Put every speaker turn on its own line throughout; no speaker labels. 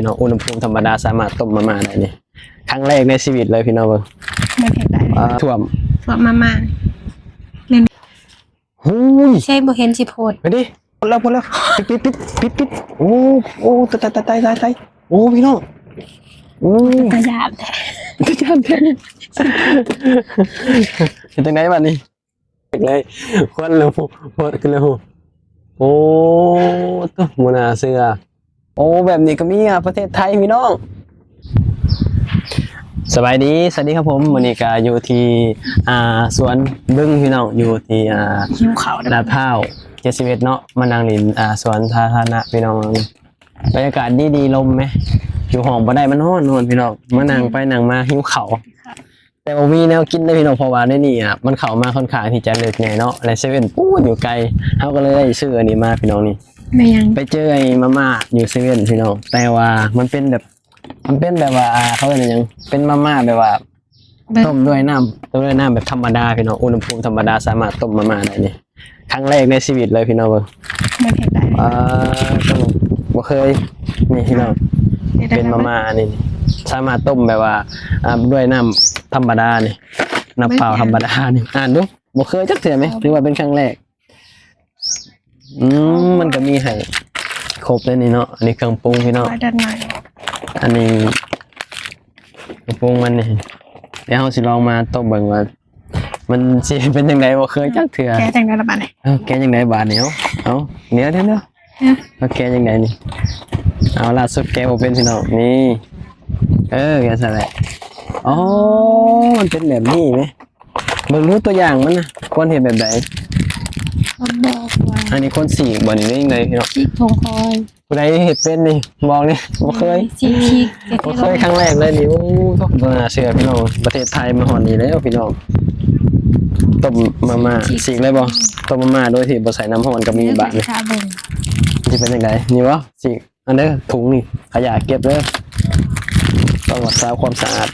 พี่น้องอุณหภูมิธรรมดาสามารถต้มมาม่าได้นี่ครั้งแรกในชีวิตเลยพี่น้องเบิ่ง
ไม่เผ็ดได้
ท่วม
มาม่า
หูย
ใช่บ่เห็นสิโพด
ไปดิพอแล้วปิดโอ้ตายโอ้พี่น้องโอ้
กระยาบแท้
เห็นจังได๋บัดนี้เลยควันเลยโพดกันเลยโอ้ตัวหมูนาเสือโอ้แบบนี้ก็มีอ่ะประเทศไทยพี่น้องสวัสดีครับผมวันนี้ก็อยู่ที่สวนบึ้งพี่น้องอยู่ที่
หิวเขา
ลาดพร้าว71เนาะมานั่งเล่นสวนสาธารณะพี่น้องบรรยากาศดีลมไหมอยู่ห้องบ่ได้มันร้อนพี่น้องมานั่งไปนั่งมาหิวเขาแต่ว่ามีแนวกินได้พี่น้องเพราะว่าในนี่มันเข้ามาค่อนข้างที่จะเลิกไงเนาะและเซเว่นปู๊ดอยู่ไกลเฮาก็เลยได้ซื้ออันนี้มาพี่น้องนี่ไปเจอไอ้มาม่าอยู่เซเว่นพี่น้องแต่ว่ามันเป็นแบบว่าเขาเรียกยังเป็นมาม่าแบบว่าต้มด้วยน้ำแบบธรรมดาพี่น้องอุณหภูมิธรรมดาสามารถต้มมาม่าได้นี่ครั้งแรกในชีวิตเลยพี่น้องเบิ่ง
ไม่เผ็ดได้
บ่เคยนี่พี่น้องเป็นมาม่านี่สามารถต้มแบบว่าด้วยน้ำธรรมดานี่น้ำเปล่าธรรมดานี่ดูบ่เคยจักเทื่อไหมถือว่าเป็นครั้งแรกมันก็มีให้ครบเลยนี่เนาะอันนี้เครื่องปรุงพี่น้องอันนี้ปรุงมันนี่เดี๋ยวเราสิลองมาต้มเบิ่งว่ามันสิเป็นยังไงบ่เคยจักเทื่อ
แกจังได๋ล่ะบาดนี้
แกยังไงบาดนี้เอาเดี๋ยวแล้วแกยังไงนี่เอาล่าสุดแกบ่เป็นพี่น้องนี่แกซะแหละอ๋อมันเป็นแบบนี้มั้ยเบิ่งรู้ตัวอย่างมันนะควรเฮ็ดแบบใดอันนี้คนสีบ่นี่ได้ยังไงพี่น้อง
สีทงคอย
ผู้ใดเฮ็ดเป็นนี่บอกนี่บ่เคย
สี
บ่เคยครั้งแรกเลยนี่โอ้บ่น่าเชื่อพี่น้องประเทศไทยมาฮอดนี่แล้วพี่น้องต้มมาม่าสีเลยบ่ต้มมาม่าโดยที่บ่ใส่น้ำร้อนก็มีบาดนี่สิเป็นจังไดนี่บ่สิอันเด้อถุงนี่ขยะเก็บเด้อต้องรักษาความสะอาด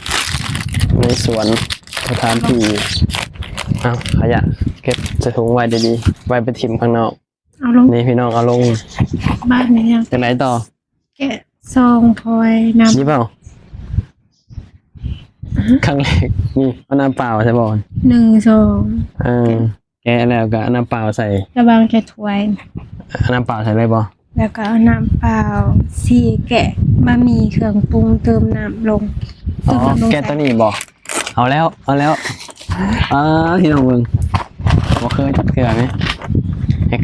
ในสวนสถานที่ขยะเก็บใส่ถุงไว้ดีๆไว้ไปถิ่มข้างนอก
เอาลง
นี่พี่น้องเอาลง
บ้านนี้ยัง
จากไหนต่อ
แกะซองพลอยน้ำ
นี่เปล่าครั้งแรกนี่เอาน้ำเปล่าใส่บ่อน
1 2
แกะแล้วก็เอาน้ำเปล่าใส่
ระวังแกะถ้วย
เอาน้ำเปล่าใส่เลยบ่
แล้วก็เอาน้ำเปล่าสีแกะบะหมี่เครื่องปรุงเติมน้ำลง
แกะตัวนี้บ่เอาแล้วพี่น้องเบิ่งบ่เคยจักเทื่อมั้ย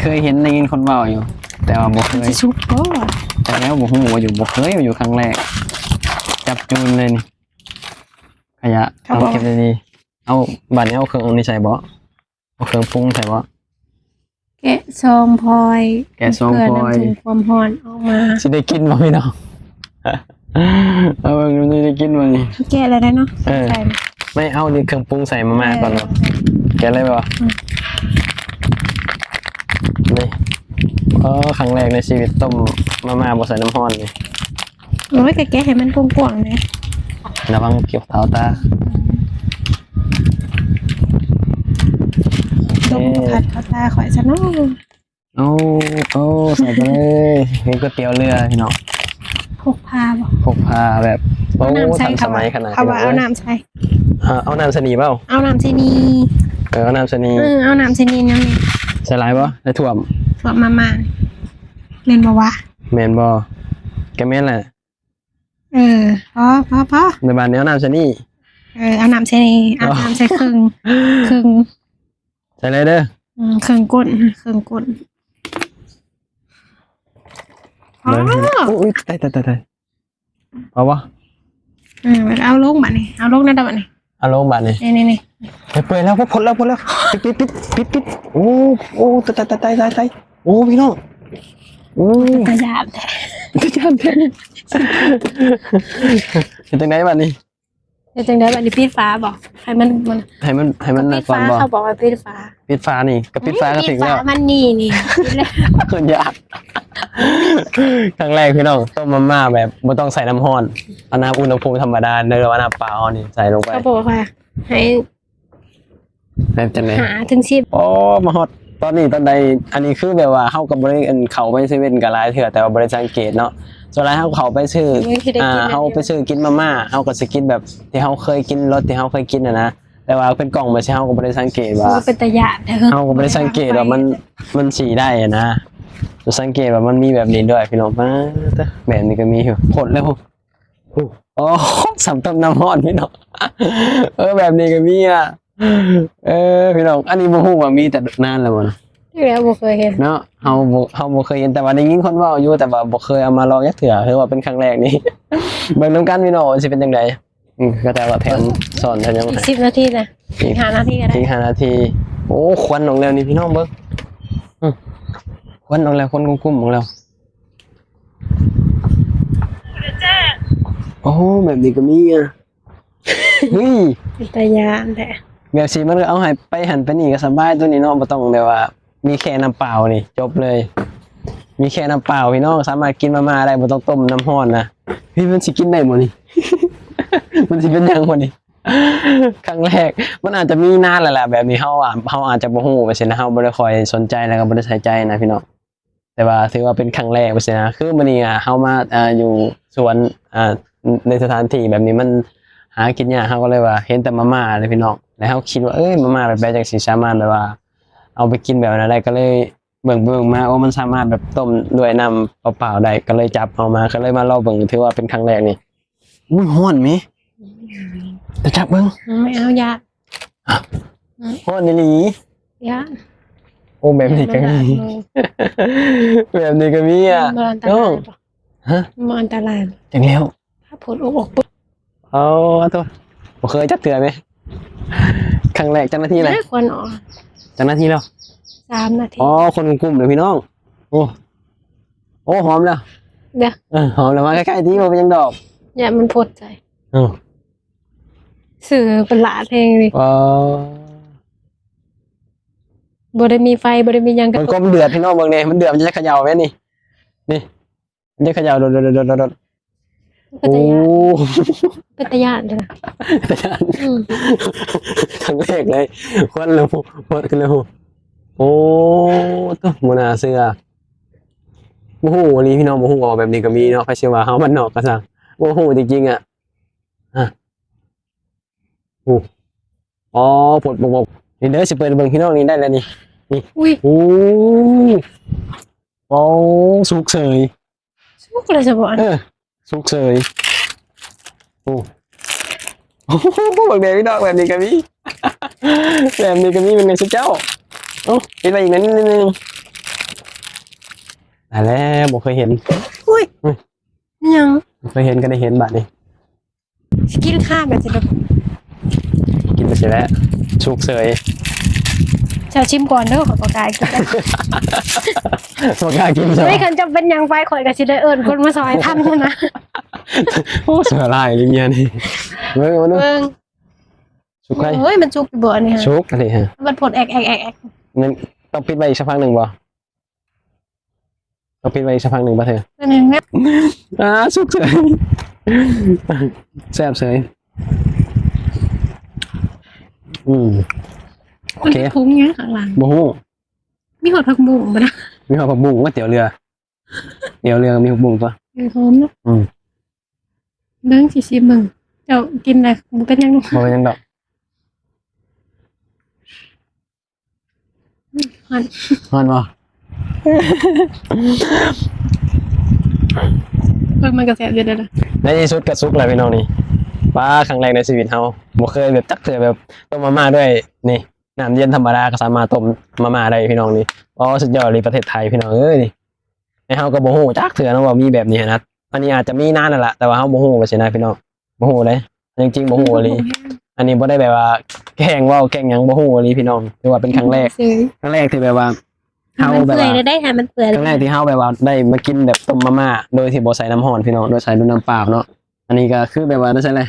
เคยเห็นได้ยินคนเว้าอยู่แต่ว่าบ่เคย
สิชุบบ่
แต่แล้วบ่ฮู้ว่าบ่เคยอยู่ครั้งแรกจับจูนเลยนี่ขยะเอาเก็บดีๆเอาบัดนี้เอาเครื่องนี้ใส่บ่เอาเครื่องปรุงใส่บ่
แกะซองพลอย
แกะซองพลอย
ความร้อนออกมา
สิได้กินบ่พี่น้องเอาเบิ่งมันได้กินบ่นี่
แกะแล้วได้เนาะ
ใส่ไม่เอานี่เครื่องปรุงใส่มาม่าก่อนเนาะแกะเลยบ่นี่ครั้งแรกในชีวิตต้มมาม่าบ่ใส่น้ำร้อนนี่
โอ้ยแกะให้มันกว้างๆเลย
ระวังเกี่ยวเท้าตา
ต้มผัดเท้าตาข่อยซะเนาะ
โอ้ใส่ไปเลยนี่ก๋วยเตี๋ยวเรือพี่น้อง
พกพา
แบบทันสมัยขนาดนี้
เอาน้ำใส่
เอาน้ำสนีเปล่า
เอาน้ำสนี
เอาน้ำสนี
เอาน้ำสนีน้ำนี่
ใส่ไรบ่ได้ถ่วม
มาเล่นบ่วะ
แมนบ่แกแม่นแหละ
พอ
ในบ้านนี้เอาน้ำสนี
เอาน้ำสนีเอาน้ำใส่ครึ่ง
ใส่เลยเด้อ
ครึ่งก้น
อุ้ยตายเอาวะ
เอาลงบัดนี่เอาลงได้บัดนี่
เอาลงบัดนี่
นี่
เปิดแล้วพ้นแล้วปิดโอ้ตายโอ้พี่น้องโอ้
กระยาบแท้
เป็นจังไดบัดนี้
ปิดฟ้าบอกให้มัน
ก่อนบอก
เขาบอกว่าปิด
ฟ้านี่กับปิดฟ้าก็ถึงแล้ว
มันนี่
คนยากครั้งแรกพี่น้องต้มมาม่าแบบไม่ต้องใส่น้ำร้อนเอาน้ำอุณหภูมิธรรมดาเนื้อว่าน้ำเปล่านี่ใส่ลงไป
เขาบอกว่าให้
แบบจังไหน
หาถึง10
โอ้มาฮอตตอนใดอันนี้คือแบบว่าเข้ากับบริเวณเขาไปเซเว่นกับร้านเถื่อแต่ว่าบริษัทสังเกตเนาะ ส่วนไรเขาไปซื้อ
ไม่เคยได้กิน
เขาไปซื้อกินมาม่าเขาก็สิกินแบบที่เขาเคยกินรสที่เขาเคยกินนะแต่ว่าเป็นกล่องมาใช่เขาก็ไม่ได้สังเกตว่า
เป็นตะยะเด้อ
เขาก็ไม่ได้สังเกตว่ามันสีได้นะสังเกตว่ามันมีแบบนี้ด้วยพี่น้องมาแบบนี้ก็มีอยู่ผลแล้วโอ้สำต้มน้ำร้อนพี่น้องแบบนี้ก็มีอ่ะพี่น้องอันนี้บ่ฮู้ว่ามีแต่นานแล้วบ่
ที่แล้วบ่เคยเห็น
เนาะเฮาบ่เคยเห็นแต่ว่าได้ยินคนเว้าอยู่แต่ว่าบ่เคยเอามาลองจักเทื่อคือว่าเป็นครั้งแรกนี่ เบิ่งนำกันพี่น้องสิเป็นจังไดก็แต่ว่าแถมสอนแถมยัง
อีก
ไง
10 นาทีนะอีก5 นาทีก็ได้
อีก5 นาทีโอ้ควันออกแล้วนี่พี่น้องเบิ่งควันออกแล้วควันกุ้มๆออกแล้วโอ้แบบนี้ก็มีอ่ะเฮ้ย
เป็นตะยะแหละ
แบบสิมันก็เอาให้ไปหันไปนี่ก็สบายตัวนี้เนาะบ่ต้องแบบว่า มีแค่น้ำเปล่านี่จบเลย มีแค่น้ำเปล่าพี่น้องสามารถกินมาม่าได้บ่ต้องต้มน้ำร้อนนะพี่มันสิกินได้หมดนี่ มันสิเป็นหยังหมดนี่ ครั้งแรกมันอาจจะมีนานแล้วแหละแบบนี้เฮาอาจจะบ่ฮู้ไปสินะเฮาบ่ได้คอยสนใจแล้วก็บ่ได้ใส่ใจนะพี่น้องแต่ว่าถือว่าเป็นครั้งแรกไปสินะคือมื้อนี้เฮามาอยู่สวนในสถานที่แบบนี้มันหากินยากเฮาก็เลยว่าเห็นแต่มาม่าเลยพี่น้องแล้วเฮาคิดว่ามาม่าแบบจังสิสามารถแบบว่า เอาไปกินแบบนั้นได้ก็เลยเบิ่งมาว่ามันสามารถแบบต้มด้วยน้ำเปล่าๆได้ก็เลยจับเอามาก็เลยมาลองเบิ่งถือว่าเป็นครั้งแรกนี่อุ้ยฮ้อนมั้ยจะจับเบิ่ง
ไม่เอายะ
ฮ้อนอีหลี
ยะ
โอ้แบบนี้ก็มี แบบนี้ก็มีอ่ะ
มันอันต
น้
รา
อง
ยปะ
ฮะ
มันอันตราย
จังแล้ว
ถ้าผลอกปึ๊บ
เอาตัวบ่เคยจับเตือไหมครั้งแรกจังนาทีไหน
ควรออก
จังนาทีแล้ว
3 นาที
อ๋อคนกลุ่มเลยพี่น้องโอ้หอมแล้ว
เดี๋ยว
หอมแล้วมาใกล้ๆที่บ่เป็นยังดอก
อย่ามันพดใจ
อ๋อ
สื่อเป็นหลาเพลงเลย
อ๋อ
บ่ได้มีไฟบ่ได้มีหยังกระ
มัน
ตุ
ก็
ก
เดือดพี่น้องเบิ่งเนี่ยมันเดือดมันจะเขย่าไหมนี่มันจะเขย่าโดด
เป็น
โอ้
ตะยะเด้อนะอืม
ครั้งแรกเลยควันเลยควันกันเลยโอ้ตัวโมนาเสือโอ้โหวันนี้พี่น้องโอ้โหแบบนี้ก็มีเนาะใครเชื่อว่าเฮามันนอกก็สั่งโอ้โหจริงๆอ่ะอ๋อปลดบกนี่เด้อสิเปิดเบิ่งพี่น้องนี่ได้แล้วนี่
อุ้ย
โอ้โอ้สุกเสย
สุกเลยจะบ่อัน
สุกเสยโอ้โหแบบนี้พี่น้องแบบนี้ก็มี แบบนี้ก็มีเป็นไงสุดเจ้าโอ้ปิดไปอีกนิดนึงแต่แล้วบ่เคยเห็น
อุ้ยยัง
บ่เคยเห็นก็ได้เห็นบัดนี้
สิกินข้าวแบบสิแบบ
กินไปเสร็จแล้วสุกเสย
ชาวชิมก่อนเด้อขอประกาศกินกัน
บ่กล้ากินใช่ไหม
ไม่คันจะเป็นหยังไปข่อยก็สิได้เอิ้นคนมาซอยทำนะ
โอ้เสือลายลิเมียนี่เบิ่งมาดู
เบิ่ง
สุกไข่
เฮ้ยมันสุกอยู่บ่อันนี้ฮะ
สุกอะไรฮะ
มันผลแอก
นั่นต้องปิดไว้อีกสักพักหนึ่งบ่ต้องปิดไว้อีกสักพักหนึ่งป่ะเธอ
อันนี้แม่
สุกเสยแซ่บเสยโอเค
พุงเนี้ยข้างหลัง
บ่ฮู้
มีหอดผักบุ้งบ่นะ
มีข้าวผักบุ้งว่าเตี๋ยวเรือเตี๋ยวเรือมีผักบุ้งป่ะ
หอมเนาะเบิ่งสิซิเบิ่งเจ้ากินได้บ่เป็นหยังเนาะ
บ่เป็นหยังดอก
หัน
ฮ้อนบ่
เบิ่งมันก็แซ่บอยู่เด้อนะ
ในที่สุดก็สุกแล้วพี่น้องนี่ว่าครั้งแรกในชีวิตเฮาบ่เคยแบบจักเทื่อแบบต้มมาม่าด้วยนี่น้ำเย็นธรรมดาก็สามารถต้มมาม่าได้พี่น้องนี่อ๋อสุดยอดเลยประเทศไทยพี่น้องเอ้ยนี่ในเฮาก็บ่ฮู้จักเทื่อนะว่ามีแบบนี้นะอันนี้อาจจะมีนานนั่นแหละแต่ว่าเฮาบ่ฮู้ว่าสินะพี่น้องบ่ฮู้เลยจริงๆบ่ฮู้เลย อันนี้บ่ได้แบบว่าแกล้งเว้าแกล้งหยังบ่ฮู้เลยพี่น้องถือว่าเป็นครั้งแรกที่แบบว่าเฮา
มัน
แบบ
เปื่อย
ว่า
ได้ให้มันเปื่อย
ครั้งแรกที่เฮาแบบว่าได้มากินแบบต้มมาม่าโดยที่บ่ใส่น้ำร้อนพี่น้องโดยใส่ด้วยน้ำเปล่าเนาะอันนี้ก็คือแบบว่าได้ใช่เลย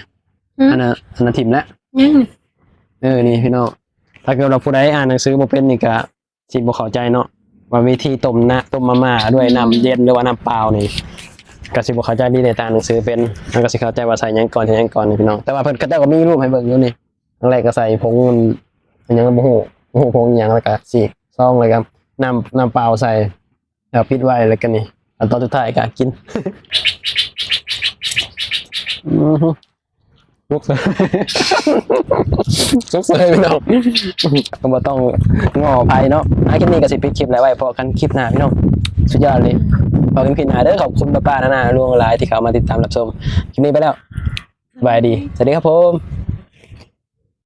อันน่ะถิ่มแล้ว
ยัง
นี่พี่น้องถ้าเกิดเราผู้ใดอ่านหนังสือบ่เป็นนี่ก็สิบ่เข้าใจเนาะว่าวิธีต้มมาม่าด้วยน้ำเย็นหรือว่าน้ำเปล่านี่ก็สิบ่เข้าใจดีในตามหนังสือเป็นมันก็สิเข้าใจว่าใส่หยังก่อนใส่หยังก่อนนี่พี่น้องแต่ว่าเพิ่นก็เจ้าก็มีรูปให้เบิ่งอยู่นี่ครั้งแรกก็ใส่ผงมันหยังก็บ่ฮู้ผงอิหยังแล้วก็สีกซองเลยครับน้ำเปล่าใส่แล้วปิดไว้แล้วก็นี่ อันตอนสุดท้ายก็กินลุกเลยลุกเลยพี่น้องก็บ่ต้องงอภัยเนาะคลิปนี้ก็สิปิดคลิปแล้วไว้พอกันคลิปหน้าพี่น้องสุดยอดเลยพอกันคลิปหน้าเด้อขอบคุณป้าๆนาๆล่วงหลายที่เข้ามาติดตามรับชมคลิปนี้ไปแล้วสบายดีสวัสดีครับผม